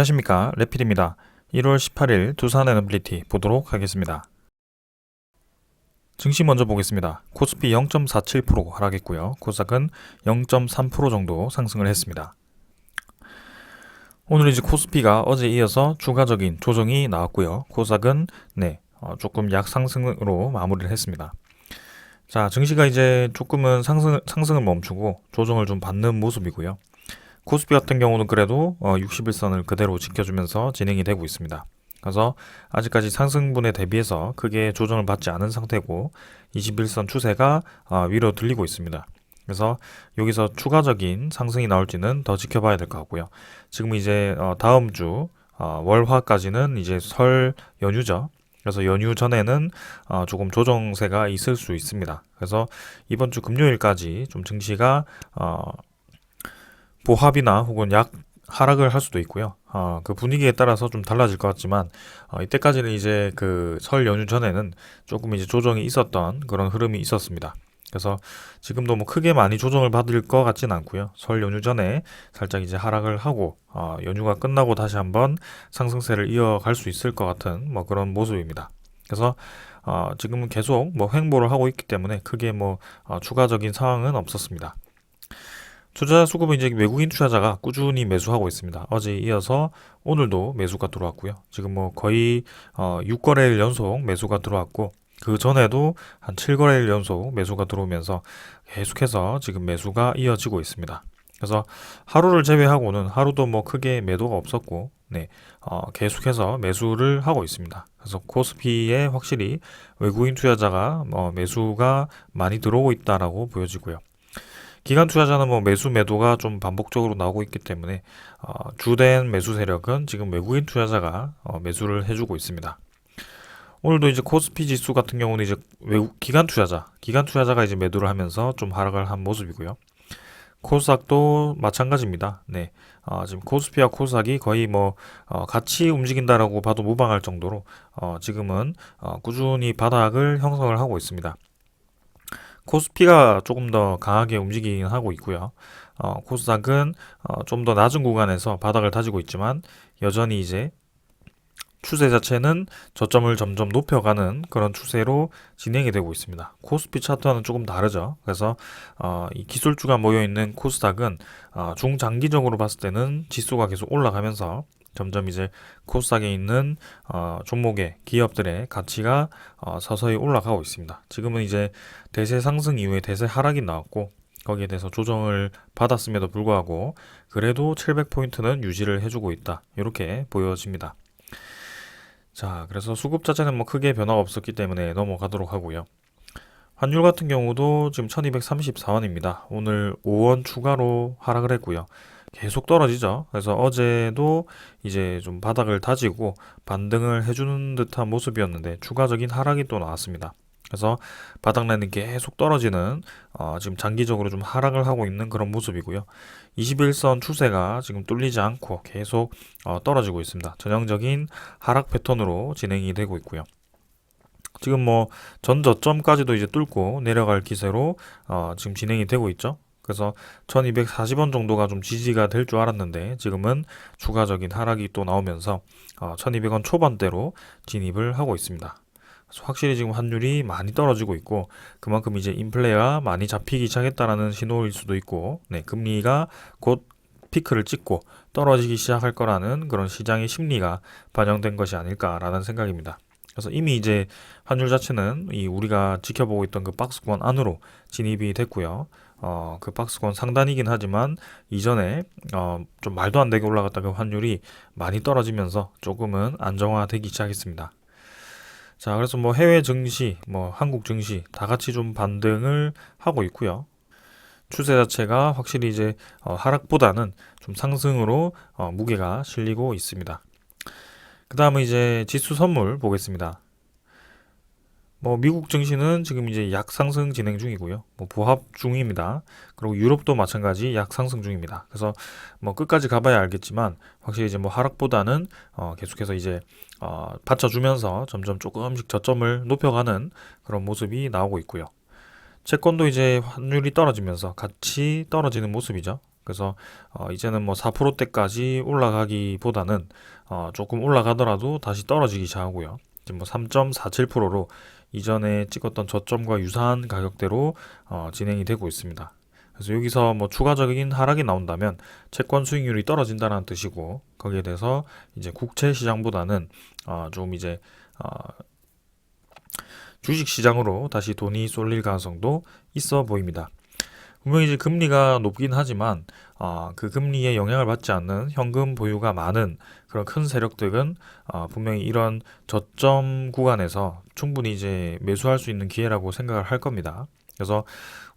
안녕하십니까, 레필입니다. 1월 18일 두산 NMBT 보도록 하겠습니다. 증시 먼저 보겠습니다. 코스피 0.47% 하락했고요. 코스닥은 0.3% 정도 상승을 했습니다. 오늘 이제 코스피가 어제 이어서 추가적인 조정이 나왔고요. 코스닥은 조금 약상승으로 마무리를 했습니다. 자, 증시가 이제 조금은 상승을 멈추고 조정을 좀 받는 모습이고요. 코스피 같은 경우는 그래도 60일선을 그대로 지켜주면서 진행이 되고 있습니다. 그래서 아직까지 상승분에 대비해서 크게 조정을 받지 않은 상태고 21선 추세가 위로 들리고 있습니다. 그래서 여기서 추가적인 상승이 나올지는 더 지켜봐야 될 것 같고요. 지금 이제 다음 주 월화까지는 이제 설 연휴죠. 그래서 연휴 전에는 조금 조정세가 있을 수 있습니다. 그래서 이번 주 금요일까지 좀 증시가 보합이나 혹은 약 하락을 할 수도 있고요. 그 분위기에 따라서 좀 달라질 것 같지만 이때까지는 이제 그 설 연휴 전에는 조금 이제 조정이 있었던 그런 흐름이 있었습니다. 그래서 지금도 뭐 크게 많이 조정을 받을 것 같진 않고요. 설 연휴 전에 살짝 이제 하락을 하고 연휴가 끝나고 다시 한번 상승세를 이어갈 수 있을 것 같은 뭐 그런 모습입니다. 그래서 지금은 계속 뭐 횡보를 하고 있기 때문에 크게 뭐 추가적인 상황은 없었습니다. 투자 수급은 이제 외국인 투자자가 꾸준히 매수하고 있습니다. 어제 이어서 오늘도 매수가 들어왔고요. 지금 뭐 거의 6거래일 연속 매수가 들어왔고 그 전에도 한 7거래일 연속 매수가 들어오면서 계속해서 지금 매수가 이어지고 있습니다. 그래서 하루를 제외하고는 하루도 뭐 크게 매도가 없었고 계속해서 매수를 하고 있습니다. 그래서 코스피에 확실히 외국인 투자자가 매수가 많이 들어오고 있다라고 보여지고요. 기관 투자자는 뭐 매수 매도가 좀 반복적으로 나오고 있기 때문에 주된 매수 세력은 지금 외국인 투자자가 매수를 해주고 있습니다. 오늘도 이제 코스피 지수 같은 경우는 이제 기관 투자자가 이제 매도를 하면서 좀 하락을 한 모습이고요. 코스닥도 마찬가지입니다. 지금 코스피와 코스닥이 거의 뭐 같이 움직인다라고 봐도 무방할 정도로 지금은 꾸준히 바닥을 형성을 하고 있습니다. 코스피가 조금 더 강하게 움직이긴 하고 있고요. 코스닥은 좀 더 낮은 구간에서 바닥을 다지고 있지만 여전히 이제 추세 자체는 저점을 점점 높여가는 그런 추세로 진행이 되고 있습니다. 코스피 차트와는 조금 다르죠. 그래서 이 기술주가 모여있는 코스닥은 중장기적으로 봤을 때는 지수가 계속 올라가면서 점점 이제 코스닥에 있는 종목의 기업들의 가치가 서서히 올라가고 있습니다. 지금은 이제 대세 상승 이후에 대세 하락이 나왔고 거기에 대해서 조정을 받았음에도 불구하고 그래도 700포인트는 유지를 해주고 있다. 이렇게 보여집니다. 자, 그래서 수급 자체는 뭐 크게 변화가 없었기 때문에 넘어가도록 하고요. 환율 같은 경우도 지금 1234원입니다. 오늘 5원 추가로 하락을 했고요. 계속 떨어지죠. 그래서 어제도 이제 좀 바닥을 다지고 반등을 해주는 듯한 모습이었는데 추가적인 하락이 또 나왔습니다. 그래서 바닥라인은 계속 떨어지는 지금 장기적으로 좀 하락을 하고 있는 그런 모습이고요. 21선 추세가 지금 뚫리지 않고 계속 떨어지고 있습니다. 전형적인 하락 패턴으로 진행이 되고 있고요. 지금 뭐 전저점까지도 이제 뚫고 내려갈 기세로 지금 진행이 되고 있죠. 그래서 1240원 정도가 좀 지지가 될 줄 알았는데 지금은 추가적인 하락이 또 나오면서 1200원 초반대로 진입을 하고 있습니다. 그래서 확실히 지금 환율이 많이 떨어지고 있고 그만큼 이제 인플레가 많이 잡히기 시작했다라는 신호일 수도 있고 금리가 곧 피크를 찍고 떨어지기 시작할 거라는 그런 시장의 심리가 반영된 것이 아닐까라는 생각입니다. 그래서 이미 이제 환율 자체는 우리가 지켜보고 있던 그 박스권 안으로 진입이 됐고요. 그 박스권 상단이긴 하지만 이전에 좀 말도 안 되게 올라갔던 그 환율이 많이 떨어지면서 조금은 안정화되기 시작했습니다. 자, 그래서 뭐 해외 증시, 뭐 한국 증시 다 같이 좀 반등을 하고 있고요. 추세 자체가 확실히 이제 하락보다는 좀 상승으로 무게가 실리고 있습니다. 그 다음은 이제 지수 선물 보겠습니다. 뭐 미국 증시는 지금 이제 약상승 진행 중이고요. 뭐 보합 중입니다. 그리고 유럽도 마찬가지 약상승 중입니다. 그래서 뭐 끝까지 가봐야 알겠지만 확실히 이제 뭐 하락보다는 계속해서 이제 받쳐주면서 점점 조금씩 저점을 높여가는 그런 모습이 나오고 있고요. 채권도 이제 환율이 떨어지면서 같이 떨어지는 모습이죠. 그래서 이제는 뭐 4%대까지 올라가기보다는 조금 올라가더라도 다시 떨어지기 시작하고요. 지금 뭐 3.47%로 이전에 찍었던 저점과 유사한 가격대로 진행이 되고 있습니다. 그래서 여기서 뭐 추가적인 하락이 나온다면 채권 수익률이 떨어진다는 뜻이고, 거기에 대해서 이제 국채 시장보다는 좀 이제 주식 시장으로 다시 돈이 쏠릴 가능성도 있어 보입니다. 분명히 이제 금리가 높긴 하지만 그 금리에 영향을 받지 않는 현금 보유가 많은 그런 큰 세력들은 분명히 이런 저점 구간에서 충분히 이제 매수할 수 있는 기회라고 생각을 할 겁니다. 그래서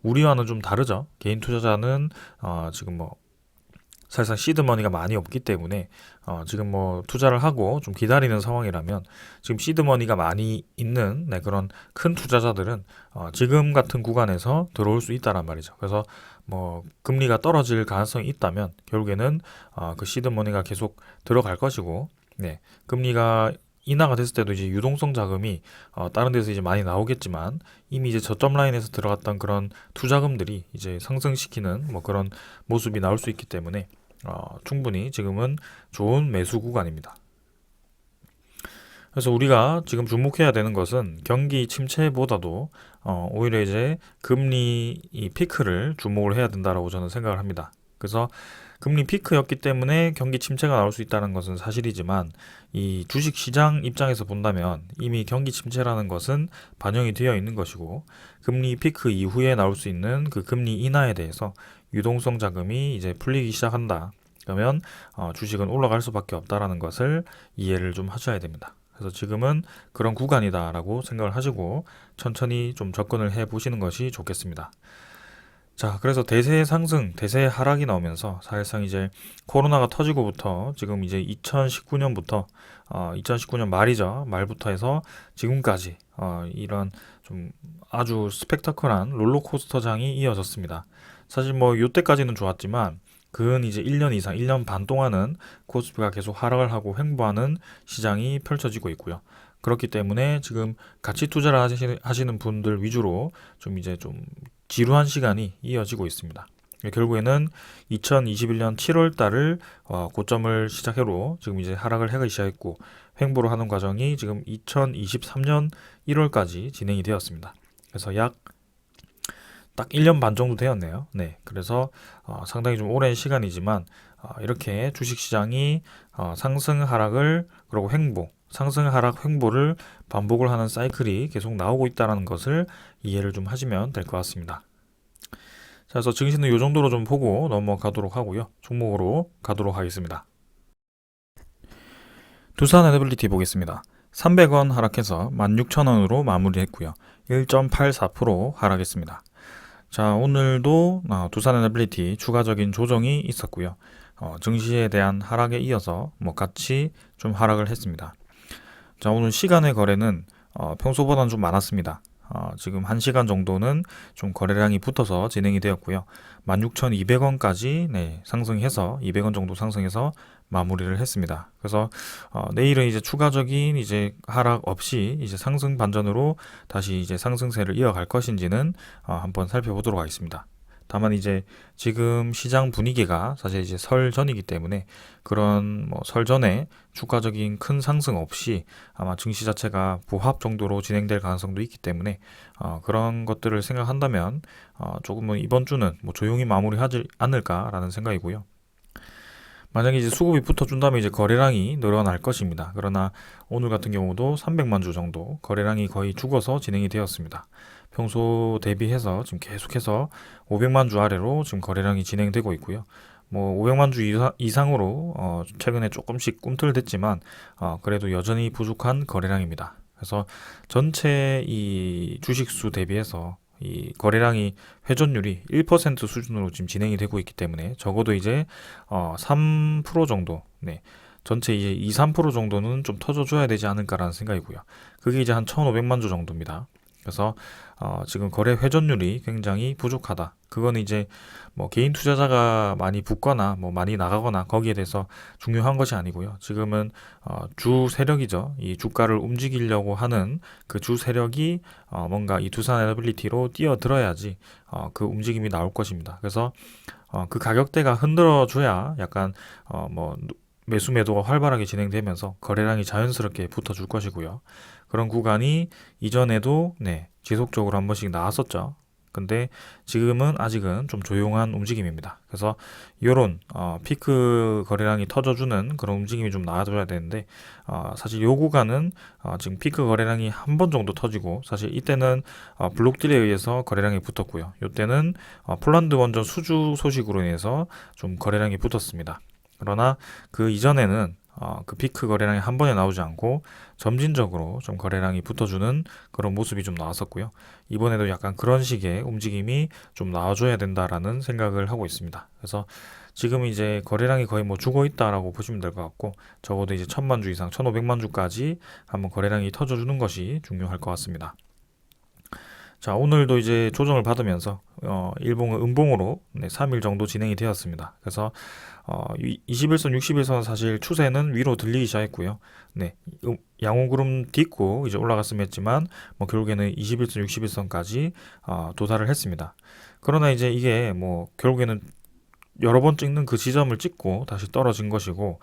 우리와는 좀 다르죠. 개인 투자자는 지금 뭐 사실상 시드머니가 많이 없기 때문에 지금 뭐 투자를 하고 좀 기다리는 상황이라면, 지금 시드머니가 많이 있는 그런 큰 투자자들은 지금 같은 구간에서 들어올 수 있다란 말이죠. 그래서 뭐 금리가 떨어질 가능성이 있다면 결국에는 그 시드머니가 계속 들어갈 것이고, 금리가 인하가 됐을 때도 이제 유동성 자금이 다른 데서 이제 많이 나오겠지만, 이미 이제 저점 라인에서 들어갔던 그런 투자금들이 이제 상승시키는 뭐 그런 모습이 나올 수 있기 때문에 충분히 지금은 좋은 매수 구간입니다. 그래서 우리가 지금 주목해야 되는 것은 경기 침체보다도 오히려 이제 금리 이 피크를 주목을 해야 된다라고 저는 생각을 합니다. 그래서 금리 피크였기 때문에 경기 침체가 나올 수 있다는 것은 사실이지만, 이 주식 시장 입장에서 본다면 이미 경기 침체라는 것은 반영이 되어 있는 것이고, 금리 피크 이후에 나올 수 있는 그 금리 인하에 대해서 유동성 자금이 이제 풀리기 시작한다. 그러면 주식은 올라갈 수밖에 없다라는 것을 이해를 좀 하셔야 됩니다. 그래서 지금은 그런 구간이다라고 생각을 하시고 천천히 좀 접근을 해 보시는 것이 좋겠습니다. 자, 그래서 대세 상승, 대세 하락이 나오면서 사실상 이제 코로나가 터지고부터 지금 이제 2019년부터 2019년 말이죠. 말부터 해서 지금까지 이런 좀 아주 스펙타클한 롤러코스터장이 이어졌습니다. 사실 뭐 요때까지는 좋았지만 근 이제 1년 이상, 1년 반 동안은 코스피가 계속 하락을 하고 횡보하는 시장이 펼쳐지고 있고요. 그렇기 때문에 지금 가치 투자를 하시는 분들 위주로 좀 이제 좀 지루한 시간이 이어지고 있습니다. 결국에는 2021년 7월 달을 고점을 시작으로 지금 이제 하락을 하기 시작했고, 횡보를 하는 과정이 지금 2023년 1월까지 진행이 되었습니다. 그래서 약 딱 1년 반 정도 되었네요. 그래서 상당히 좀 오랜 시간이지만 이렇게 주식시장이 상승 하락을 그리고 횡보, 상승 하락 횡보를 반복을 하는 사이클이 계속 나오고 있다는 것을 이해를 좀 하시면 될 것 같습니다. 자, 그래서 증시는 이 정도로 좀 보고 넘어가도록 하고요. 종목으로 가도록 하겠습니다. 두산 에너빌리티 보겠습니다. 300원 하락해서 16,000원으로 마무리했고요. 1.84% 하락했습니다. 자, 오늘도 두산 에너빌리티 추가적인 조정이 있었고요. 증시에 대한 하락에 이어서 뭐 같이 좀 하락을 했습니다. 자, 오늘 시간의 거래는 평소보다는 좀 많았습니다. 지금 1시간 정도는 좀 거래량이 붙어서 진행이 되었고요. 16,200원까지 상승해서 200원 정도 상승해서 마무리를 했습니다. 그래서 내일은 이제 추가적인 이제 하락 없이 이제 상승 반전으로 다시 이제 상승세를 이어갈 것인지는 한번 살펴보도록 하겠습니다. 다만 이제 지금 시장 분위기가 사실 이제 설 전이기 때문에 그런 뭐 설 전에 추가적인 큰 상승 없이 아마 증시 자체가 보합 정도로 진행될 가능성도 있기 때문에 그런 것들을 생각한다면 조금은 이번 주는 뭐 조용히 마무리하지 않을까라는 생각이고요. 만약에 이제 수급이 붙어준다면 이제 거래량이 늘어날 것입니다. 그러나 오늘 같은 경우도 300만 주 정도 거래량이 거의 죽어서 진행이 되었습니다. 평소 대비해서 지금 계속해서 500만 주 아래로 지금 거래량이 진행되고 있고요. 뭐 500만 주 이상으로 최근에 조금씩 꿈틀댔지만 그래도 여전히 부족한 거래량입니다. 그래서 전체 이 주식수 대비해서 이 거래량이 회전율이 1% 수준으로 지금 진행이 되고 있기 때문에 적어도 이제 3% 정도, 전체 이제 2, 3% 정도는 좀 터져줘야 되지 않을까라는 생각이고요. 그게 이제 한 1,500만 주 정도입니다. 그래서 지금 거래 회전율이 굉장히 부족하다. 그건 이제 뭐 개인 투자자가 많이 붙거나 뭐 많이 나가거나 거기에 대해서 중요한 것이 아니고요. 지금은 주 세력이죠. 이 주가를 움직이려고 하는 그 주 세력이 뭔가 이 두산 에너빌리티로 뛰어들어야지 그 움직임이 나올 것입니다. 그래서 그 가격대가 흔들어줘야 약간 뭐 매수 매도가 활발하게 진행되면서 거래량이 자연스럽게 붙어줄 것이고요. 그런 구간이 이전에도 지속적으로 한 번씩 나왔었죠. 근데 지금은 아직은 좀 조용한 움직임입니다. 그래서 요런 피크 거래량이 터져주는 그런 움직임이 좀 나와줘야 되는데 사실 요 구간은 지금 피크 거래량이 한 번 정도 터지고 사실 이때는 블록딜에 의해서 거래량이 붙었고요. 요때는 폴란드 원전 수주 소식으로 인해서 좀 거래량이 붙었습니다. 그러나 그 이전에는 그 피크 거래량이 한 번에 나오지 않고 점진적으로 좀 거래량이 붙어주는 그런 모습이 좀 나왔었고요. 이번에도 약간 그런 식의 움직임이 좀 나와줘야 된다라는 생각을 하고 있습니다. 그래서 지금 이제 거래량이 거의 뭐 죽어 있다라고 보시면 될 것 같고 적어도 이제 1000만 주 이상, 1500만 주까지 한번 거래량이 터져주는 것이 중요할 것 같습니다. 자, 오늘도 이제 조정을 받으면서 일봉은 음봉으로 3일 정도 진행이 되었습니다. 그래서 21선, 61선 사실 추세는 위로 들리기 시작했고요. 양호구름 딛고 이제 올라갔으면 했지만 뭐 결국에는 21선, 61선까지 도달을 했습니다. 그러나 이제 이게 뭐 결국에는 여러 번 찍는 그 지점을 찍고 다시 떨어진 것이고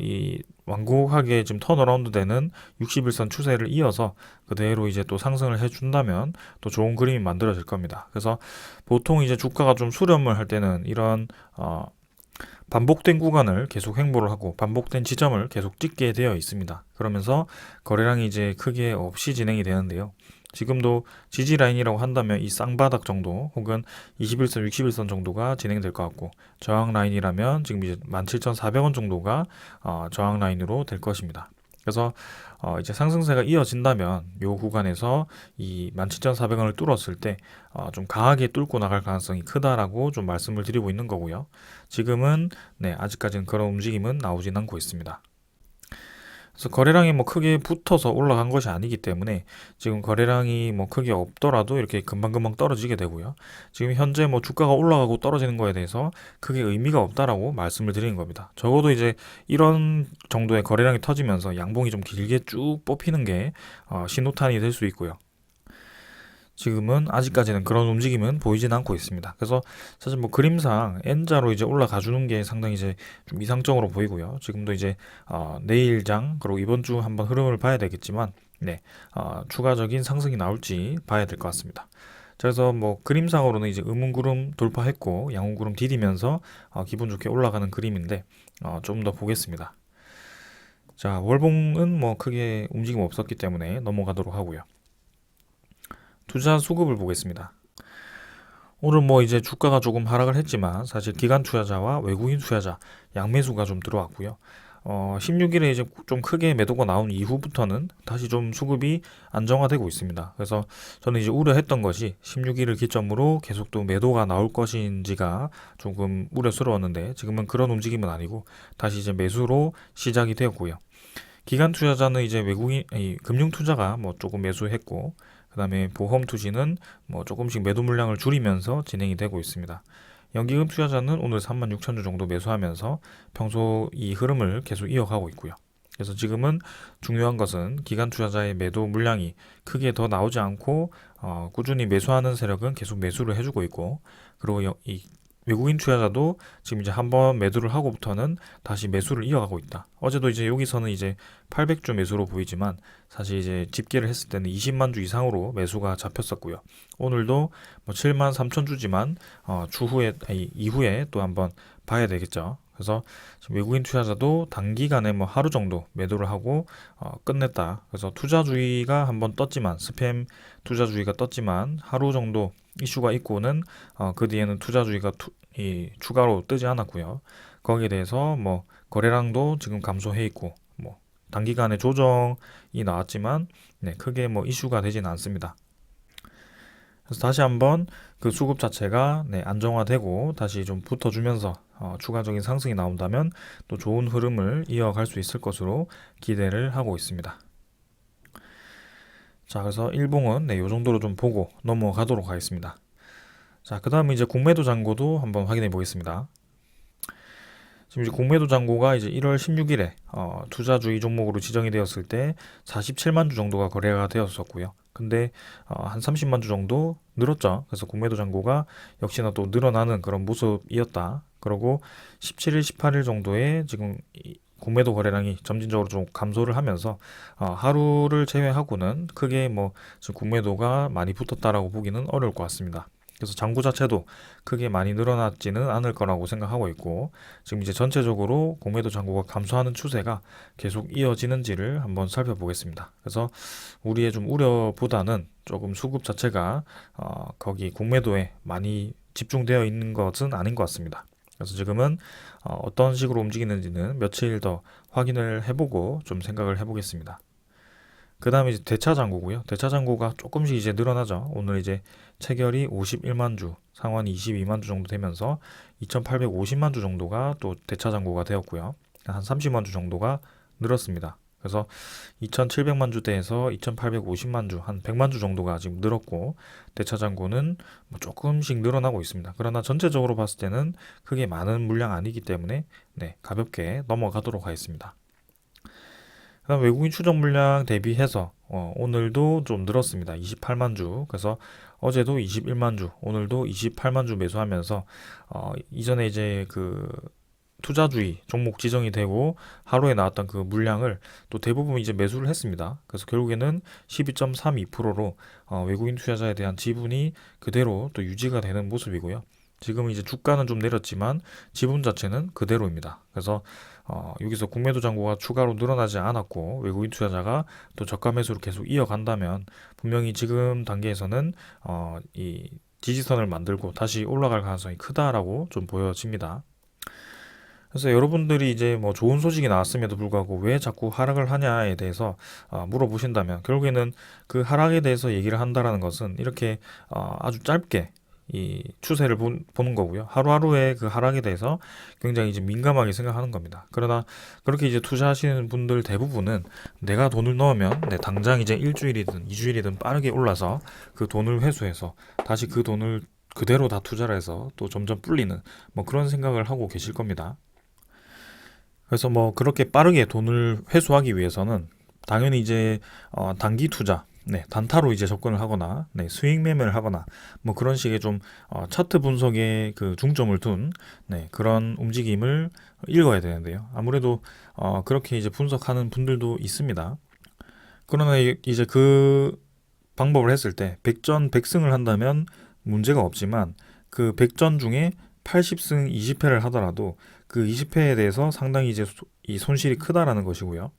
이 완곡하게 지금 턴어라운드 되는 61선 추세를 이어서 그대로 이제 또 상승을 해준다면 또 좋은 그림이 만들어질 겁니다. 그래서 보통 이제 주가가 좀 수렴을 할 때는 이런 반복된 구간을 계속 횡보를 하고 반복된 지점을 계속 찍게 되어 있습니다. 그러면서 거래량이 이제 크게 없이 진행이 되는데요. 지금도 지지 라인이라고 한다면 이 쌍바닥 정도 혹은 21선, 61선 정도가 진행될 것 같고 저항 라인이라면 지금 이제 17,400원 정도가 저항 라인으로 될 것입니다. 그래서 이제 상승세가 이어진다면 이 구간에서 이 17,400원을 뚫었을 때 좀 강하게 뚫고 나갈 가능성이 크다라고 좀 말씀을 드리고 있는 거고요. 지금은 아직까지는 그런 움직임은 나오진 않고 있습니다. 그래서 거래량이 뭐 크게 붙어서 올라간 것이 아니기 때문에 지금 거래량이 뭐 크게 없더라도 이렇게 금방금방 떨어지게 되고요. 지금 현재 뭐 주가가 올라가고 떨어지는 거에 대해서 크게 의미가 없다라고 말씀을 드리는 겁니다. 적어도 이제 이런 정도의 거래량이 터지면서 양봉이 좀 길게 쭉 뽑히는 게 신호탄이 될 수 있고요. 지금은 아직까지는 그런 움직임은 보이진 않고 있습니다. 그래서 사실 뭐 그림상 N자로 이제 올라가 주는 게 상당히 이제 좀 이상적으로 보이고요. 지금도 이제 내일장 그리고 이번 주 한번 흐름을 봐야 되겠지만 추가적인 상승이 나올지 봐야 될 것 같습니다. 그래서 뭐 그림상으로는 이제 음운구름 돌파했고 양운구름 디디면서 기분 좋게 올라가는 그림인데 좀 더 보겠습니다. 자, 월봉은 뭐 크게 움직임 없었기 때문에 넘어가도록 하고요. 투자 수급을 보겠습니다. 오늘 뭐 이제 주가가 조금 하락을 했지만 사실 기관 투자자와 외국인 투자자 양매수가 좀 들어왔고요. 16일에 이제 좀 크게 매도가 나온 이후부터는 다시 좀 수급이 안정화되고 있습니다. 그래서 저는 이제 우려했던 것이 16일을 기점으로 계속 또 매도가 나올 것인지가 조금 우려스러웠는데 지금은 그런 움직임은 아니고 다시 이제 매수로 시작이 되었고요. 기관 투자자는 이제 외국인 금융 투자가 뭐 조금 매수했고 그 다음에 보험 투지는 뭐 조금씩 매도 물량을 줄이면서 진행이 되고 있습니다. 연기금 투자자는 오늘 36,000주 정도 매수하면서 평소 이 흐름을 계속 이어가고 있고요. 그래서 지금은 중요한 것은 기관 투자자의 매도 물량이 크게 더 나오지 않고 꾸준히 매수하는 세력은 계속 매수를 해주고 있고 그리고 이 외국인 투자자도 지금 이제 한번 매도를 하고부터는 다시 매수를 이어가고 있다. 어제도 이제 여기서는 이제 800주 매수로 보이지만 사실 이제 집계를 했을 때는 20만 주 이상으로 매수가 잡혔었고요. 오늘도 뭐 7만 3천 주지만 이후에 또 한번 봐야 되겠죠. 그래서 지금 외국인 투자자도 단기간에 뭐 하루 정도 매도를 하고 끝냈다. 그래서 투자주의가 한번 떴지만 스팸 투자주의가 떴지만 하루 정도 이슈가 있고는 그 뒤에는 투자주의가 추가로 뜨지 않았고요. 거기에 대해서 뭐 거래량도 지금 감소해 있고 뭐 단기간에 조정이 나왔지만 크게 뭐 이슈가 되진 않습니다. 그래서 다시 한번 그 수급 자체가 안정화되고 다시 좀 붙어주면서 추가적인 상승이 나온다면 또 좋은 흐름을 이어갈 수 있을 것으로 기대를 하고 있습니다. 자, 그래서 일봉은 요 정도로 좀 보고 넘어가도록 하겠습니다. 자, 그 다음에 이제 공매도 잔고도 한번 확인해 보겠습니다. 지금 이제 공매도 잔고가 이제 1월 16일에 투자주의 종목으로 지정이 되었을 때 47만 주 정도가 거래가 되었었고요. 근데 한 30만 주 정도 늘었죠. 그래서 공매도 잔고가 역시나 또 늘어나는 그런 모습이었다. 그리고 17일, 18일 정도에 지금 공매도 거래량이 점진적으로 좀 감소를 하면서 하루를 제외하고는 크게 뭐 지금 공매도가 많이 붙었다라고 보기는 어려울 것 같습니다. 그래서 잔고 자체도 크게 많이 늘어났지는 않을 거라고 생각하고 있고, 지금 이제 전체적으로 공매도 잔고가 감소하는 추세가 계속 이어지는지를 한번 살펴보겠습니다. 그래서 우리의 좀 우려보다는 조금 수급 자체가 거기 공매도에 많이 집중되어 있는 것은 아닌 것 같습니다. 그래서 지금은 어떤 식으로 움직이는지는 며칠 더 확인을 해보고 좀 생각을 해보겠습니다. 그 다음에 이제 대차 잔고고요. 대차 잔고가 조금씩 이제 늘어나죠. 오늘 이제 체결이 51만 주, 상환이 22만 주 정도 되면서 2,850만 주 정도가 또 대차 잔고가 되었고요. 한 30만 주 정도가 늘었습니다. 그래서 2,700만 주대에서 2,850만 주, 한 100만 주 정도가 지금 늘었고, 대차 잔고는 뭐 조금씩 늘어나고 있습니다. 그러나 전체적으로 봤을 때는 크게 많은 물량 아니기 때문에 가볍게 넘어가도록 하겠습니다. 그다음 외국인 추적 물량 대비해서 오늘도 좀 늘었습니다. 28만 주. 그래서 어제도 21만 주, 오늘도 28만 주 매수하면서 이전에 이제 그 투자주의 종목 지정이 되고 하루에 나왔던 그 물량을 또 대부분 이제 매수를 했습니다. 그래서 결국에는 12.32%로 외국인 투자자에 대한 지분이 그대로 또 유지가 되는 모습이고요. 지금 이제 주가는 좀 내렸지만 지분 자체는 그대로입니다. 그래서 여기서 공매도 잔고가 추가로 늘어나지 않았고 외국인 투자자가 또 저가 매수를 계속 이어간다면 분명히 지금 단계에서는 이 지지선을 만들고 다시 올라갈 가능성이 크다라고 좀 보여집니다. 그래서 여러분들이 이제 뭐 좋은 소식이 나왔음에도 불구하고 왜 자꾸 하락을 하냐에 대해서 물어보신다면 결국에는 그 하락에 대해서 얘기를 한다라는 것은 이렇게 아주 짧게 이 추세를 보는 거고요. 하루하루의 그 하락에 대해서 굉장히 이제 민감하게 생각하는 겁니다. 그러나 그렇게 이제 투자하시는 분들 대부분은 내가 돈을 넣으면 당장 이제 일주일이든 이주일이든 빠르게 올라서 그 돈을 회수해서 다시 그 돈을 그대로 다 투자를 해서 또 점점 불리는 뭐 그런 생각을 하고 계실 겁니다. 그래서 뭐 그렇게 빠르게 돈을 회수하기 위해서는 당연히 이제 단기 투자, 단타로 이제 접근을 하거나, 수익 매매를 하거나, 뭐 그런 식의 좀 차트 분석에 그 중점을 둔, 그런 움직임을 읽어야 되는데요. 아무래도 그렇게 이제 분석하는 분들도 있습니다. 그러나 이제 그 방법을 했을 때 100전 100승을 한다면 문제가 없지만 그 100전 중에 80승 20패를 하더라도 그 20패에 대해서 상당히 이제 이 손실이 크다라는 것이고요.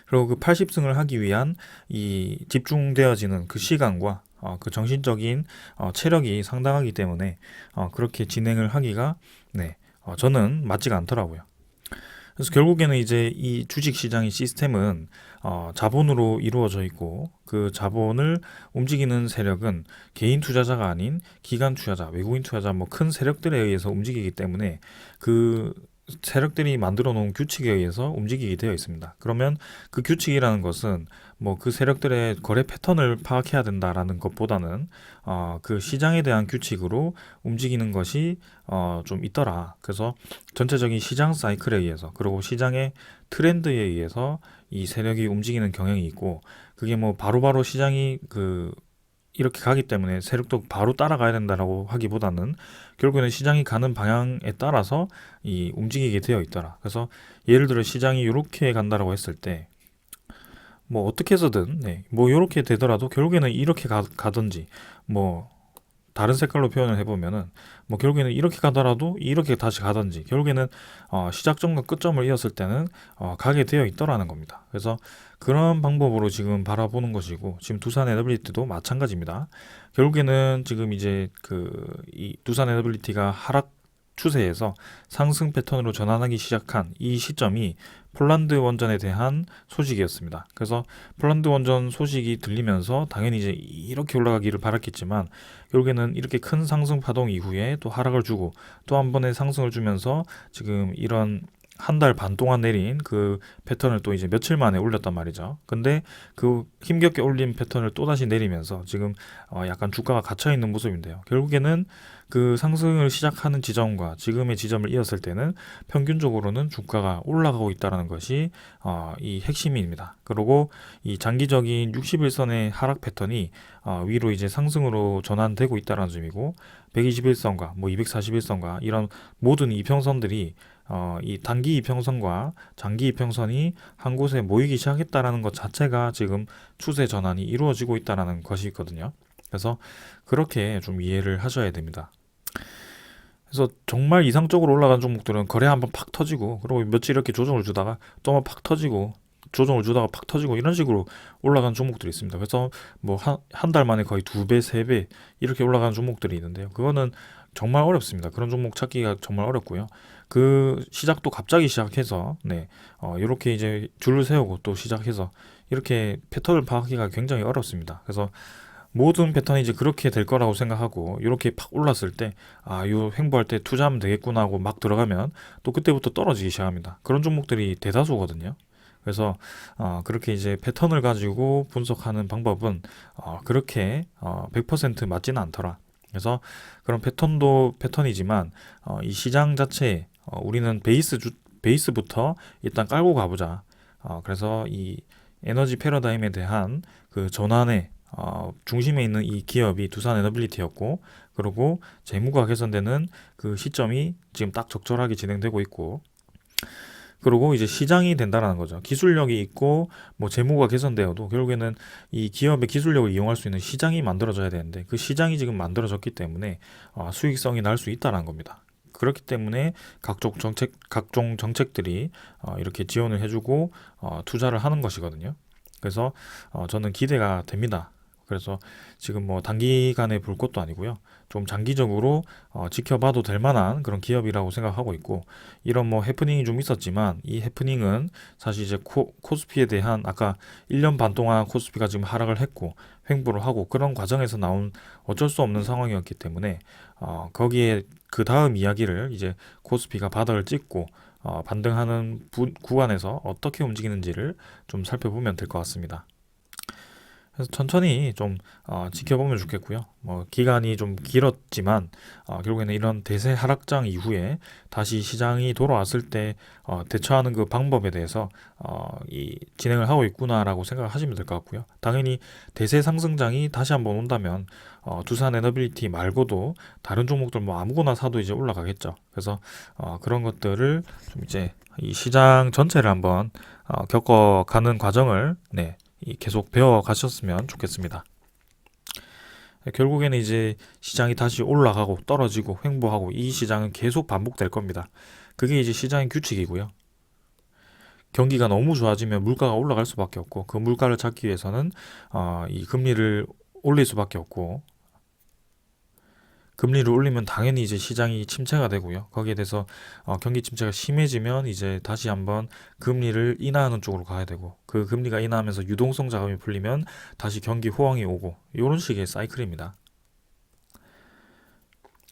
그리고 그 80승을 하기 위한 이 집중되어지는 그 시간과 그 정신적인 체력이 상당하기 때문에 그렇게 진행을 하기가 저는 맞지가 않더라고요. 그래서 결국에는 이제 이 주식 시장의 시스템은 자본으로 이루어져 있고 그 자본을 움직이는 세력은 개인 투자자가 아닌 기관 투자자, 외국인 투자자 뭐 큰 세력들에 의해서 움직이기 때문에 그 세력들이 만들어 놓은 규칙에 의해서 움직이게 되어 있습니다. 그러면 그 규칙이라는 것은 뭐 그 세력들의 거래 패턴을 파악해야 된다라는 것보다는 그 시장에 대한 규칙으로 움직이는 것이 좀 있더라. 그래서 전체적인 시장 사이클에 의해서 그리고 시장의 트렌드에 의해서 이 세력이 움직이는 경향이 있고 그게 뭐 바로바로 시장이 이렇게 가기 때문에 세력도 바로 따라가야 된다라고 하기보다는 결국에는 시장이 가는 방향에 따라서 이 움직이게 되어 있더라. 그래서 예를 들어 시장이 이렇게 간다라고 했을 때 뭐 어떻게 해서든 뭐 이렇게 되더라도 결국에는 이렇게 가든지 뭐 다른 색깔로 표현을 해보면은 뭐 결국에는 이렇게 가더라도 이렇게 다시 가든지 결국에는 시작점과 끝점을 이었을 때는 가게 되어 있더라는 겁니다. 그래서 그런 방법으로 지금 바라보는 것이고 지금 두산 에너빌리티도 마찬가지입니다. 결국에는 지금 이제 이 두산 에너빌리티가 하락 추세에서 상승 패턴으로 전환하기 시작한 이 시점이 폴란드 원전에 대한 소식이었습니다. 그래서 폴란드 원전 소식이 들리면서 당연히 이제 이렇게 올라가기를 바랐겠지만 결국에는 이렇게 큰 상승 파동 이후에 또 하락을 주고 또 한 번의 상승을 주면서 지금 이런 한 달 반 동안 내린 그 패턴을 또 이제 며칠 만에 올렸단 말이죠. 근데 그 힘겹게 올린 패턴을 또다시 내리면서 지금 약간 주가가 갇혀 있는 모습인데요. 결국에는 그 상승을 시작하는 지점과 지금의 지점을 이었을 때는 평균적으로는 주가가 올라가고 있다는 것이 이 핵심입니다. 그리고 이 장기적인 60일선의 하락 패턴이 위로 이제 상승으로 전환되고 있다는 점이고, 121선과 뭐 241선과 이런 모든 이평선들이 이 단기 이평선과 장기 이평선이 한 곳에 모이기 시작했다라는 것 자체가 지금 추세 전환이 이루어지고 있다라는 것이 있거든요. 그래서 그렇게 좀 이해를 하셔야 됩니다. 그래서 정말 이상적으로 올라간 종목들은 거래 한번 팍 터지고, 그리고 며칠 이렇게 조정을 주다가 또 한번 팍 터지고, 조정을 주다가 팍 터지고, 이런 식으로 올라간 종목들이 있습니다. 그래서 뭐 한 달 만에 거의 2배, 3배 이렇게 올라가는 종목들이 있는데요. 그거는 정말 어렵습니다. 그런 종목 찾기가 정말 어렵고요. 그 시작도 갑자기 시작해서 이렇게 이제 줄을 세우고 또 시작해서 이렇게 패턴을 파악하기가 굉장히 어렵습니다. 그래서 모든 패턴이 이제 그렇게 될 거라고 생각하고 이렇게 팍 올랐을 때 요 횡보할 때 투자하면 되겠구나 하고 막 들어가면 또 그때부터 떨어지기 시작합니다. 그런 종목들이 대다수거든요. 그래서 그렇게 이제 패턴을 가지고 분석하는 방법은 그렇게 100% 맞지는 않더라. 그래서 그런 패턴도 패턴이지만 이 시장 자체에 우리는 베이스부터 일단 깔고 가보자. 그래서 이 에너지 패러다임에 대한 그 전환의 중심에 있는 이 기업이 두산 에너빌리티였고, 그리고 재무가 개선되는 그 시점이 지금 딱 적절하게 진행되고 있고, 그리고 이제 시장이 된다라는 거죠. 기술력이 있고 뭐 재무가 개선되어도 결국에는 이 기업의 기술력을 이용할 수 있는 시장이 만들어져야 되는데, 그 시장이 지금 만들어졌기 때문에 수익성이 날 수 있다는 겁니다. 그렇기 때문에 각종 정책들이 이렇게 지원을 해주고 투자를 하는 것이거든요. 그래서 저는 기대가 됩니다. 그래서 지금 뭐 단기간에 볼 것도 아니고요. 좀 장기적으로 지켜봐도 될 만한 그런 기업이라고 생각하고 있고, 이런 뭐 해프닝이 좀 있었지만 이 해프닝은 사실 이제 코스피에 대한 아까 1년 반 동안 코스피가 지금 하락을 했고 횡보를 하고 그런 과정에서 나온 어쩔 수 없는 상황이었기 때문에 거기에 그 다음 이야기를 이제 코스피가 바닥을 찍고 반등하는 구간에서 어떻게 움직이는지를 좀 살펴보면 될 것 같습니다. 그래서 천천히 좀 지켜보면 좋겠고요. 뭐 기간이 좀 길었지만 결국에는 이런 대세 하락장 이후에 다시 시장이 돌아왔을 때 대처하는 그 방법에 대해서 이 진행을 하고 있구나라고 생각을 하시면 될 것 같고요. 당연히 대세 상승장이 다시 한번 온다면 두산 에너빌리티 말고도 다른 종목들 뭐 아무거나 사도 이제 올라가겠죠. 그래서 그런 것들을 좀 이제 이 시장 전체를 한번 겪어가는 과정을 계속 배워 가셨으면 좋겠습니다. 결국에는 이제 시장이 다시 올라가고 떨어지고 횡보하고 이 시장은 계속 반복될 겁니다. 그게 이제 시장의 규칙이고요. 경기가 너무 좋아지면 물가가 올라갈 수밖에 없고, 그 물가를 잡기 위해서는 이 금리를 올릴 수밖에 없고, 금리를 올리면 당연히 이제 시장이 침체가 되고요. 거기에 대해서 경기 침체가 심해지면 이제 다시 한번 금리를 인하하는 쪽으로 가야 되고, 그 금리가 인하하면서 유동성 자금이 풀리면 다시 경기 호황이 오고, 이런 식의 사이클입니다.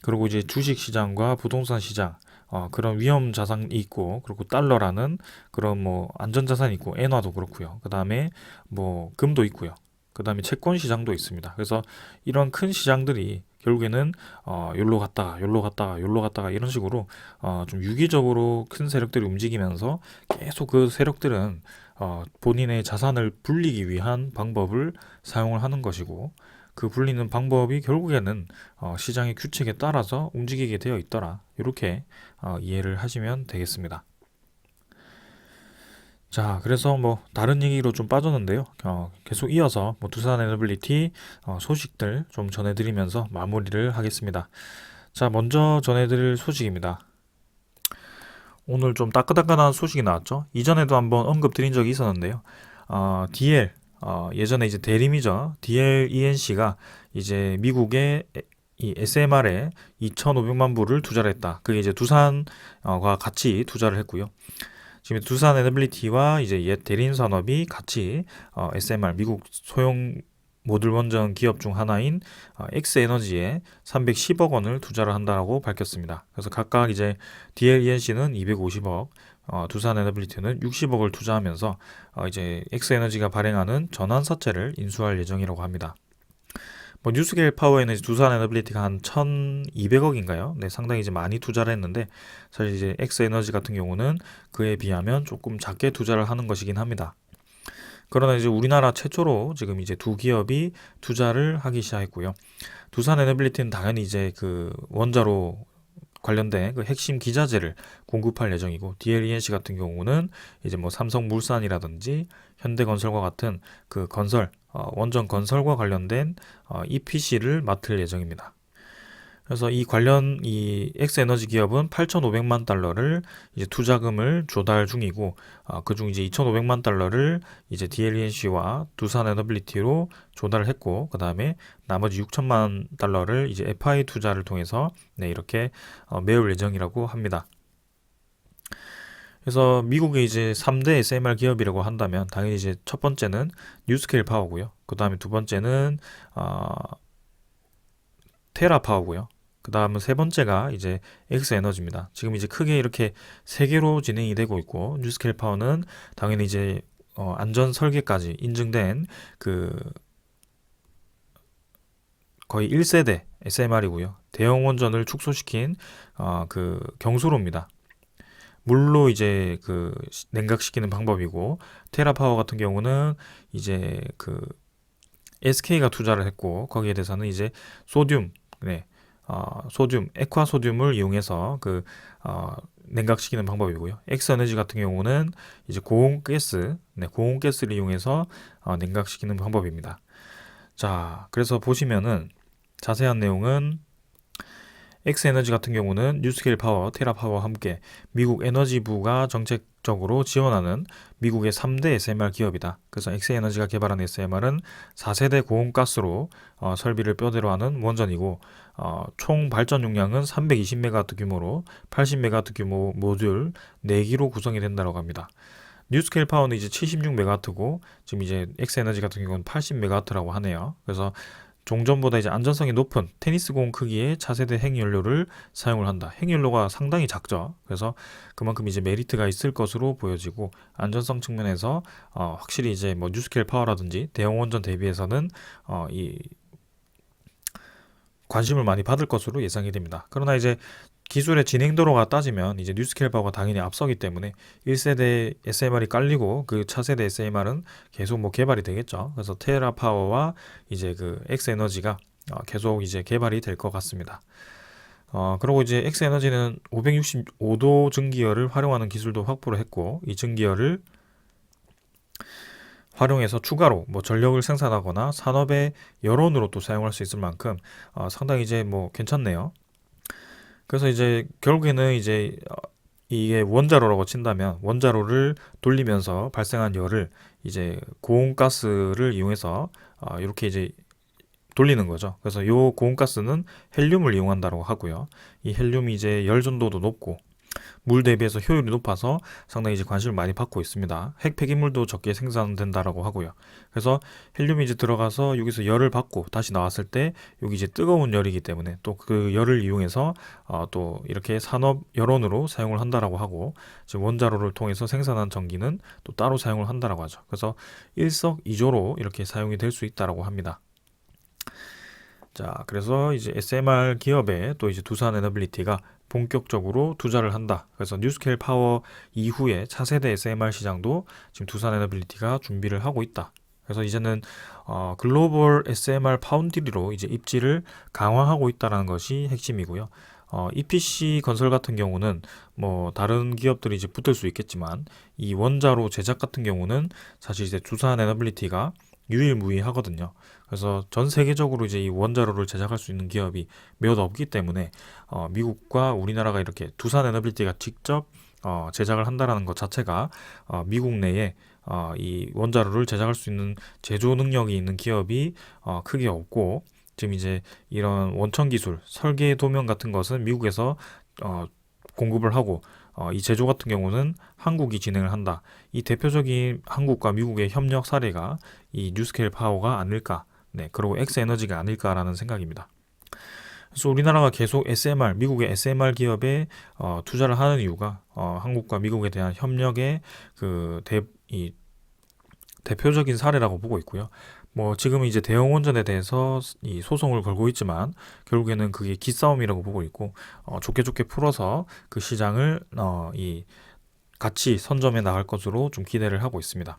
그리고 이제 주식 시장과 부동산 시장, 그런 위험 자산이 있고, 그리고 달러라는 그런 뭐 안전 자산이 있고, 엔화도 그렇고요. 그 다음에 뭐 금도 있고요. 그 다음에 채권 시장도 있습니다. 그래서 이런 큰 시장들이 결국에는 요로 갔다가 요로 갔다가 요로 갔다가 이런 식으로 좀 유기적으로 큰 세력들이 움직이면서 계속 그 세력들은 본인의 자산을 불리기 위한 방법을 사용을 하는 것이고, 그 불리는 방법이 결국에는 시장의 규칙에 따라서 움직이게 되어 있더라. 이렇게 이해를 하시면 되겠습니다. 자, 그래서 뭐 다른 얘기로 좀 빠졌는데요. 계속 이어서 뭐 두산 에너빌리티 소식들 좀 전해드리면서 마무리를 하겠습니다. 자, 먼저 전해드릴 소식입니다. 오늘 좀 따끈따끈한 소식이 나왔죠. 이전에도 한번 언급드린 적이 있었는데요. DL 예전에 이제 대림이죠. DL ENC가 이제 미국의 이 SMR에 2,500만 불을 투자를 했다. 그게 이제 두산과 같이 투자를 했고요. 지금 두산 에너빌리티와 이제 옛 대림 산업이 같이 SMR 미국 소형 모듈 원전 기업 중 하나인 엑스에너지에 310억 원을 투자를 한다고 밝혔습니다. 그래서 각각 이제 DL ENC는 250억, 두산 에너빌리티는 60억을 투자하면서 이제 엑스에너지가 발행하는 전환사채를 인수할 예정이라고 합니다. 뭐 뉴스케일 파워에는 이제 두산 에너빌리티가 한 1,200억인가요? 네, 상당히 이제 많이 투자를 했는데 사실 이제 엑스에너지 같은 경우는 그에 비하면 조금 작게 투자를 하는 것이긴 합니다. 그러나 이제 우리나라 최초로 지금 이제 두 기업이 투자를 하기 시작했고요. 두산 에너빌리티는 당연히 이제 그 원자로 관련된 그 핵심 기자재를 공급할 예정이고 DLENC 같은 경우는 이제 뭐 삼성물산이라든지 현대건설과 같은 그 건설 원전 건설과 관련된 EPC를 맡을 예정입니다. 그래서 이 관련 이 엑스에너지 기업은 8,500만 달러를 이제 투자금을 조달 중이고 그중 이제 2,500만 달러를 이제 DLENC와 두산 에너빌리티로 조달을 했고 그다음에 나머지 6천만 달러를 이제 FI 투자를 통해서 네, 이렇게 메울 예정이라고 합니다. 그래서 미국의 이제 3대 SMR 기업이라고 한다면 당연히 이제 첫 번째는 뉴스케일 파워고요. 그다음에 두 번째는 테라 파워고요. 그 다음은 세 번째가 이제 엑스에너지입니다. 지금 이제 크게 이렇게 세 개로 진행이 되고 있고 뉴스케일 파워는 당연히 이제 안전 설계까지 인증된 그 거의 1세대 SMR이고요. 대형 원전을 축소시킨 그 경수로입니다. 물로 이제 그 냉각시키는 방법이고 테라파워 같은 경우는 이제 그 SK가 투자를 했고 거기에 대해서는 이제 소듐, 네, 소듐, 액화소듐을 이용해서 그 냉각시키는 방법이고요. 엑스에너지 같은 경우는 이제 고온가스, 네, 고온가스를 이용해서 냉각시키는 방법입니다. 자, 그래서 보시면은 자세한 내용은 엑스에너지 같은 경우는 뉴스케일 파워, 테라파워와 함께 미국 에너지부가 정책적으로 지원하는 미국의 3대 SMR 기업이다. 그래서 엑스에너지가 개발한 SMR은 4세대 고온가스로 설비를 뼈대로 하는 원전이고 총 발전 용량은 320메가와트 규모로 80메가와트 규모 모듈 4기로 구성이 된다고 합니다. 뉴스케일 파워는 이제 76메가와트고 지금 이제 엑스에너지 같은 경우는 80메가와트라고 하네요. 그래서 종전보다 이제 안전성이 높은 테니스공 크기의 차세대 핵연료를 사용을 한다. 핵연료가 상당히 작죠. 그래서 그만큼 이제 메리트가 있을 것으로 보여지고 안전성 측면에서 확실히 이제 뭐 뉴스케일 파워라든지 대형 원전 대비해서는 이 관심을 많이 받을 것으로 예상이 됩니다. 그러나 이제 기술의 진행도로가 따지면 이제 뉴스케일 파워가 당연히 앞서기 때문에 1세대 SMR이 깔리고 그 차세대 SMR은 계속 뭐 개발이 되겠죠. 그래서 테라 파워와 이제 그 엑스에너지가 계속 이제 개발이 될 것 같습니다. 그리고 이제 엑스에너지는 565도 증기열을 활용하는 기술도 확보를 했고 이 증기열을 활용해서 추가로 뭐 전력을 생산하거나 산업의 여론으로 또 사용할 수 있을 만큼 상당히 이제 뭐 괜찮네요. 그래서 이제 결국에는 이제 이게 원자로라고 친다면 원자로를 돌리면서 발생한 열을 이제 고온가스를 이용해서 이렇게 이제 돌리는 거죠. 그래서 요 고온가스는 헬륨을 이용한다고 하고요. 이 헬륨이 이제 열 전도도 높고 물 대비해서 효율이 높아서 상당히 이제 관심을 많이 받고 있습니다. 핵 폐기물도 적게 생산된다라고 하고요. 그래서 헬륨이 이제 들어가서 여기서 열을 받고 다시 나왔을 때 여기 이제 뜨거운 열이기 때문에 또 그 열을 이용해서 또 이렇게 산업 여론으로 사용을 한다라고 하고 지금 원자로를 통해서 생산한 전기는 또 따로 사용을 한다라고 하죠. 그래서 일석이조로 이렇게 사용이 될 수 있다라고 합니다. 자, 그래서 이제 SMR 기업에 또 이제 두산 에너빌리티가 본격적으로 투자를 한다. 그래서 뉴스케일 파워 이후에 차세대 SMR 시장도 지금 두산 에너빌리티가 준비를 하고 있다. 그래서 이제는 글로벌 SMR 파운드리로 이제 입지를 강화하고 있다는 것이 핵심이고요. EPC 건설 같은 경우는 뭐 다른 기업들이 이제 붙을 수 있겠지만 이 원자로 제작 같은 경우는 사실 이제 두산 에너빌리티가 유일무이하거든요. 그래서 전 세계적으로 이제 이 원자로를 제작할 수 있는 기업이 몇 없기 때문에 미국과 우리나라가 이렇게 두산 에너빌리티가 직접 제작을 한다라는 것 자체가 미국 내에 이 원자로를 제작할 수 있는 제조 능력이 있는 기업이 크게 없고 지금 이제 이런 원천 기술, 설계 도면 같은 것은 미국에서 공급을 하고 이 제조 같은 경우는 한국이 진행을 한다. 이 대표적인 한국과 미국의 협력 사례가 이 뉴스케일 파워가 아닐까, 네, 그리고 엑스에너지가 아닐까라는 생각입니다. 그래서 우리나라가 계속 SMR, 미국의 SMR 기업에 투자를 하는 이유가 한국과 미국에 대한 협력의 이 대표적인 사례라고 보고 있고요. 뭐 지금 이제 대형 원전에 대해서 이 소송을 걸고 있지만 결국에는 그게 기싸움이라고 보고 있고 좋게 좋게 풀어서 그 시장을 이 같이 선점해 나갈 것으로 좀 기대를 하고 있습니다.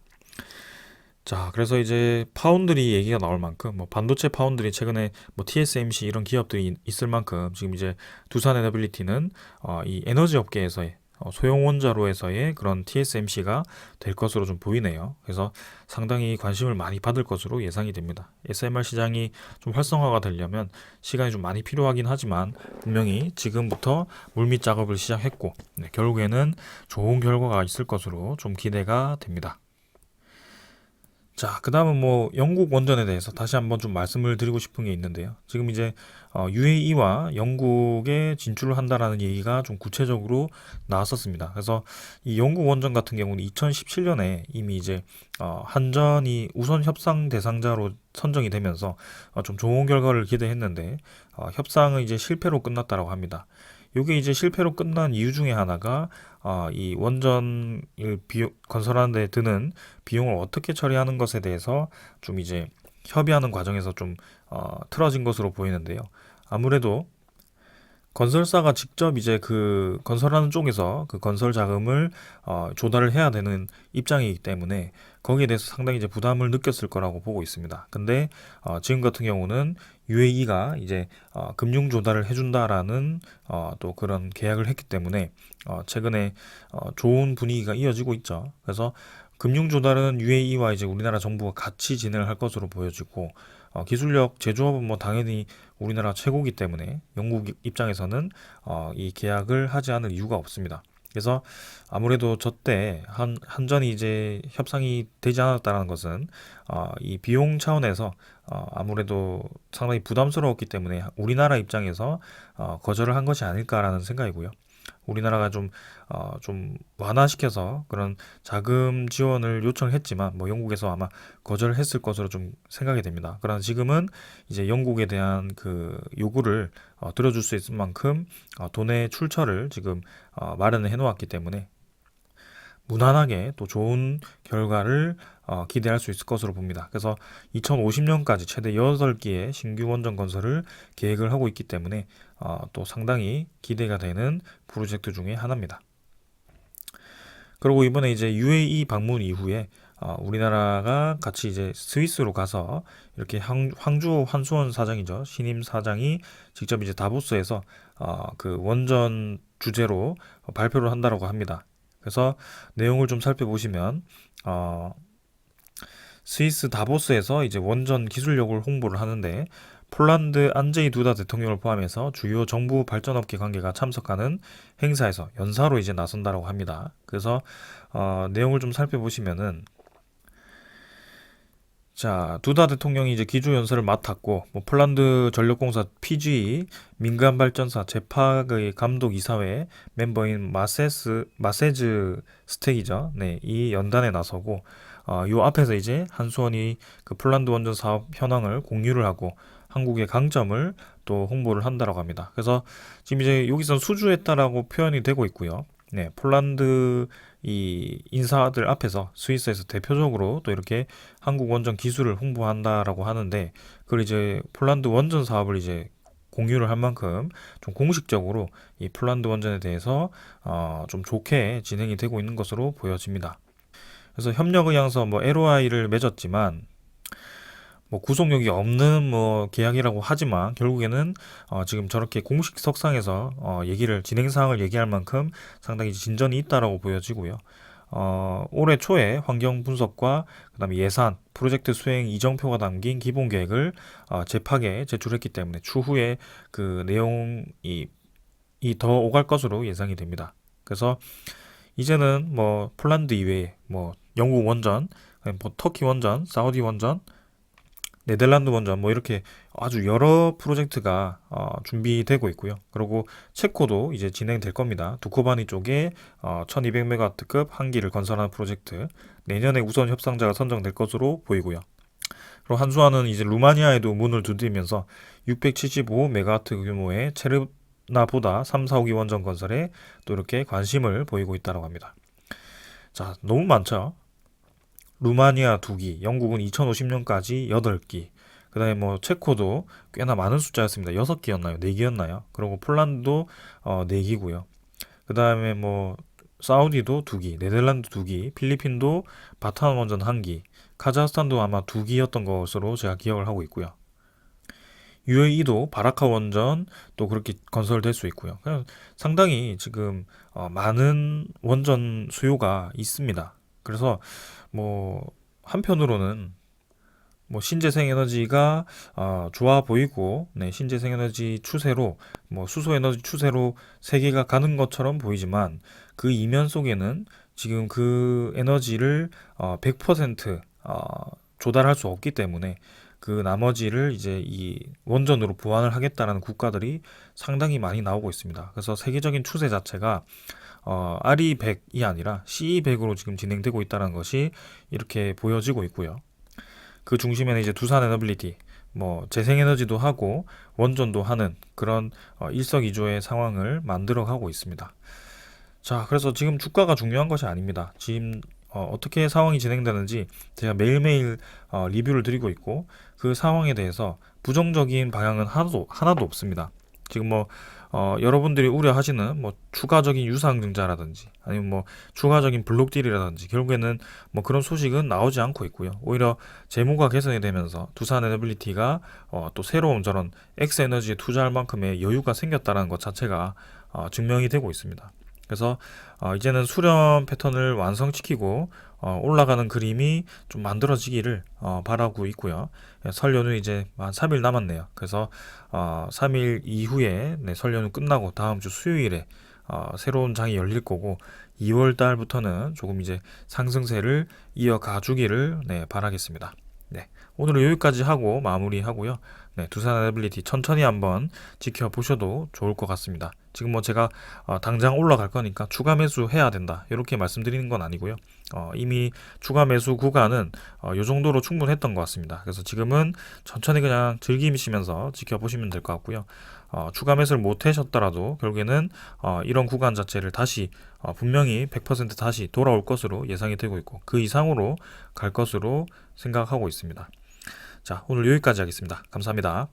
자, 그래서 이제 파운드리 얘기가 나올 만큼 뭐 반도체 파운드리 최근에 뭐 TSMC 이런 기업들이 있을 만큼 지금 이제 두산 에너빌리티는 이 에너지 업계에서의 소형 원자로에서의 그런 TSMC가 될 것으로 좀 보이네요. 그래서 상당히 관심을 많이 받을 것으로 예상이 됩니다. SMR 시장이 좀 활성화가 되려면 시간이 좀 많이 필요하긴 하지만 분명히 지금부터 물밑 작업을 시작했고 결국에는 좋은 결과가 있을 것으로 좀 기대가 됩니다. 자, 그 다음은 뭐 영국 원전에 대해서 다시 한번 좀 말씀을 드리고 싶은 게 있는데요. 지금 이제 UAE와 영국에 진출을 한다라는 얘기가 좀 구체적으로 나왔었습니다. 그래서 이 영국 원전 같은 경우는 2017년에 이미 이제 한전이 우선 협상 대상자로 선정이 되면서 좀 좋은 결과를 기대했는데 협상은 이제 실패로 끝났다라고 합니다. 이게 이제 실패로 끝난 이유 중에 하나가 이 원전을 건설하는 데 드는 비용을 어떻게 처리하는 것에 대해서 좀 이제 협의하는 과정에서 좀 틀어진 것으로 보이는데요. 아무래도 건설사가 직접 이제 그 건설하는 쪽에서 그 건설 자금을 조달을 해야 되는 입장이기 때문에 거기에 대해서 상당히 이제 부담을 느꼈을 거라고 보고 있습니다. 근데 지금 같은 경우는 UAE가 이제 금융 조달을 해준다라는 또 그런 계약을 했기 때문에 최근에 좋은 분위기가 이어지고 있죠. 그래서 금융 조달은 UAE와 이제 우리나라 정부가 같이 진행을 할 것으로 보여지고 기술력 제조업은 뭐 당연히 우리나라 최고기 때문에 영국 입장에서는 이 계약을 하지 않을 이유가 없습니다. 그래서 아무래도 저때 한전이 이제 협상이 되지 않았다는 것은 이 비용 차원에서 아무래도 상당히 부담스러웠기 때문에 우리나라 입장에서 거절을 한 것이 아닐까라는 생각이고요. 우리나라가 좀 완화시켜서 그런 자금 지원을 요청했지만 뭐 영국에서 아마 거절을 했을 것으로 좀 생각이 됩니다. 그러나 지금은 이제 영국에 대한 그 요구를 들어줄 수 있을 만큼 돈의 출처를 지금 마련을 해놓았기 때문에 무난하게 또 좋은 결과를 기대할 수 있을 것으로 봅니다. 그래서 2050년까지 최대 8개의 신규 원전 건설을 계획을 하고 있기 때문에 또 상당히 기대가 되는 프로젝트 중에 하나입니다. 그리고 이번에 이제 UAE 방문 이후에 우리나라가 같이 이제 스위스로 가서 이렇게 황주호 한수원 사장이죠. 신임 사장이 직접 이제 다보스에서 그 원전 주제로 발표를 한다고 합니다. 그래서 내용을 좀 살펴보시면 스위스 다보스에서 이제 원전 기술력을 홍보를 하는데 폴란드 안제이 두다 대통령을 포함해서 주요 정부 발전업계 관계가 참석하는 행사에서 연사로 이제 나선다라고 합니다. 그래서 내용을 좀 살펴보시면은 자, 두다 대통령이 이제 기조 연설을 맡았고, 뭐 폴란드 전력공사 PGE 민간발전사 제팍의 감독 이사회 멤버인 마세즈 스택이죠. 네, 이 연단에 나서고, 요 앞에서 이제 한수원이 그 폴란드 원전 사업 현황을 공유를 하고 한국의 강점을 또 홍보를 한다라고 합니다. 그래서 지금 이제 여기서 수주했다라고 표현이 되고 있고요. 네, 폴란드 이 인사들 앞에서 스위스에서 대표적으로 또 이렇게 한국 원전 기술을 홍보한다라고 하는데 그걸 이제 폴란드 원전 사업을 이제 공유를 할 만큼 좀 공식적으로 이 폴란드 원전에 대해서 좀 좋게 진행이 되고 있는 것으로 보여집니다. 그래서 협력 의향서 뭐 LOI를 맺었지만 뭐 구속력이 없는 뭐 계약이라고 하지만 결국에는 지금 저렇게 공식 석상에서 얘기를 진행 사항을 얘기할 만큼 상당히 진전이 있다라고 보여지고요. 올해 초에 환경 분석과 그다음에 예산, 프로젝트 수행 이정표가 담긴 기본 계획을 재팍에 제출했기 때문에 추후에 그 내용이 더 오갈 것으로 예상이 됩니다. 그래서 이제는 뭐 폴란드 이외에 뭐 영국 원전, 뭐 터키 원전, 사우디 원전, 네덜란드 원전 뭐 이렇게 아주 여러 프로젝트가 준비되고 있고요. 그리고 체코도 이제 진행될 겁니다. 두코바니 쪽에 1200메가와트급 한 기를 건설하는 프로젝트 내년에 우선 협상자가 선정될 것으로 보이고요. 그리고 한수원은 이제 루마니아에도 문을 두드리면서 675메가와트 규모의 체르나보다 3, 4, 5기 원전 건설에 또 이렇게 관심을 보이고 있다고 합니다. 자, 너무 많죠? 루마니아 2기, 영국은 2050년까지 8기, 그 다음에 뭐 체코도 꽤나 많은 숫자였습니다. 6기였나요? 4기였나요? 그리고 폴란드도 4기고요. 그 다음에 뭐 사우디도 2기, 네덜란드 2기, 필리핀도 바탄 원전 1기, 카자흐스탄도 아마 2기였던 것으로 제가 기억을 하고 있고요. UAE도 바라카 원전 또 그렇게 건설될 수 있고요. 그냥 상당히 지금 많은 원전 수요가 있습니다. 그래서 뭐 한편으로는 뭐 신재생 에너지가 좋아 보이고, 네, 신재생 에너지 추세로 뭐 수소 에너지 추세로 세계가 가는 것처럼 보이지만 그 이면 속에는 지금 그 에너지를 100% 조달할 수 없기 때문에 그 나머지를 이제 이 원전으로 보완을 하겠다라는 국가들이 상당히 많이 나오고 있습니다. 그래서 세계적인 추세 자체가 RE100이 아니라 CE100으로 지금 진행되고 있다는 것이 이렇게 보여지고 있고요. 그 중심에는 이제 두산 에너빌리티, 뭐 재생에너지도 하고 원전도 하는 그런 일석이조의 상황을 만들어 가고 있습니다. 자, 그래서 지금 주가가 중요한 것이 아닙니다. 지금 어떻게 상황이 진행되는지 제가 매일매일 리뷰를 드리고 있고 그 상황에 대해서 부정적인 방향은 하나도 없습니다. 지금 뭐 여러분들이 우려하시는 뭐 추가적인 유상증자라든지 아니면 뭐 추가적인 블록딜이라든지 결국에는 뭐 그런 소식은 나오지 않고 있고요. 오히려 재무가 개선이 되면서 두산 에너빌리티가 또 새로운 저런 엑스에너지에 투자할 만큼의 여유가 생겼다는 것 자체가 증명이 되고 있습니다. 그래서 이제는 수렴 패턴을 완성시키고 올라가는 그림이 좀 만들어지기를 바라고 있고요. 설 연휴 이제 한 3일 남았네요. 그래서 3일 이후에 네, 설 연휴 끝나고 다음 주 수요일에 새로운 장이 열릴 거고 2월 달부터는 조금 이제 상승세를 이어가 주기를 네, 바라겠습니다. 네, 오늘은 여기까지 하고 마무리하고요. 네, 두산 에너빌리티 천천히 한번 지켜보셔도 좋을 것 같습니다. 지금 뭐 제가 당장 올라갈 거니까 추가 매수 해야 된다 이렇게 말씀드리는 건 아니고요. 이미 추가 매수 구간은 이 정도로 충분했던 것 같습니다. 그래서 지금은 천천히 그냥 즐기시면서 지켜보시면 될 것 같고요. 추가 매수를 못 하셨더라도 결국에는 이런 구간 자체를 다시 분명히 100% 다시 돌아올 것으로 예상이 되고 있고 그 이상으로 갈 것으로 생각하고 있습니다. 자, 오늘 여기까지 하겠습니다. 감사합니다.